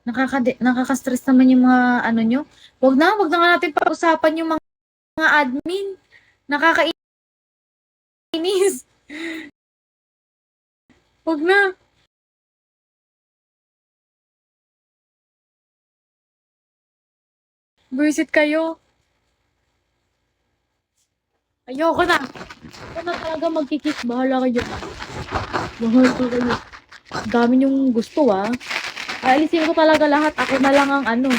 Nakaka-stress naman yung mga ano nyo. Wag na nga natin pag-usapan yung mga admin. Nakakainis. Wag na. Buisit kayo. Ayoko na. Ako na talaga magkikik. Bahala kayo. Bahala kayo. Dami yung gusto ah. Aalisin ko talaga lahat. Ako na lang ang ano.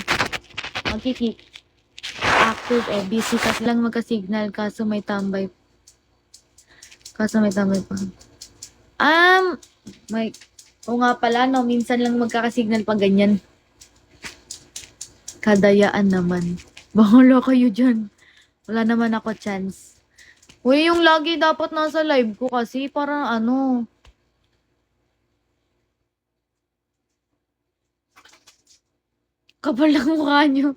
Magkikik. Active eh. Busy kasi lang magka-signal. Kaso may tambay pa. Um, may, o nga pala no. Minsan lang magkaka-signal pag ganyan. Kadayaan naman. Bahala kayo dyan. Wala naman ako chance. Uy, yung lagi dapat nasa live ko kasi parang ano. Kapal lang mukha nyo.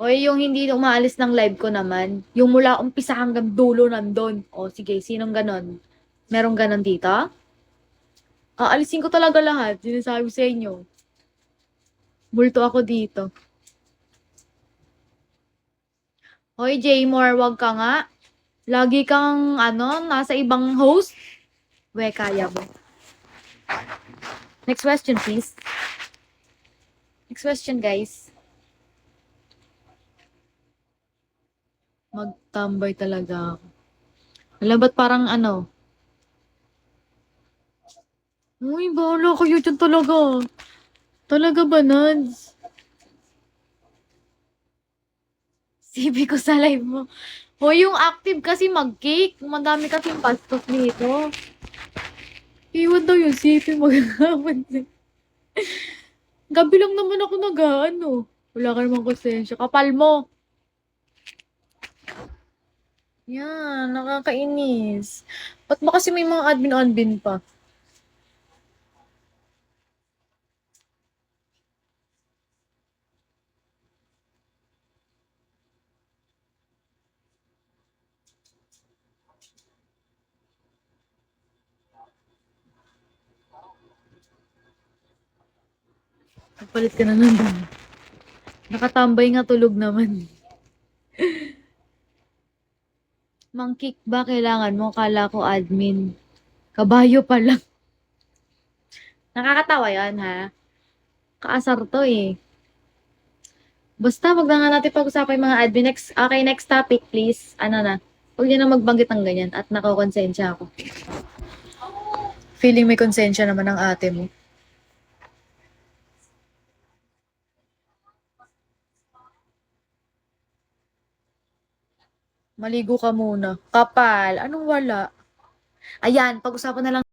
Uy, yung hindi umaalis ng live ko naman. Yung mula umpisa hanggang dulo nandun. O sige, sinong ganon? Merong ganon dito? Aalisin ko talaga lahat. Sinasabi sa inyo. Multo ako dito. Hoy, Jaymore, wag ka nga. Lagi kang, ano, nasa ibang host. We, kaya mo. Next question, please. Next question, guys. Magtambay talaga ako. Alam, ba't parang ano? Uy, bahala kayo dyan talaga. Talaga ba, Nads? CB ko sa live mo. Hoy, yung active kasi mag-cake. Madami kasing bastos nito. Iwan daw yung CP mag-aman. Gabi lang naman ako nag-ano. Wala ka namang konsensya. Kapal mo. Yan, nakakainis. Ba't ba kasi may mga admin-admin pa? Nagpalit ka na ng dami. Nakatambay nga tulog naman. Mangkik ba kailangan mo? Kala ko admin. Kabayo pa lang. Nakakatawa yan, ha? Kaasar to eh. Basta, wag na nga natin pag-usapan yung mga admin. Okay, next topic, please. Ano na? Huwag niyo na magbanggit ng ganyan at nakakonsensya ako. Feeling may konsensya naman ang ate mo. Maligo ka muna. Kapal. Anong wala? Ayan, pag-usapan na lang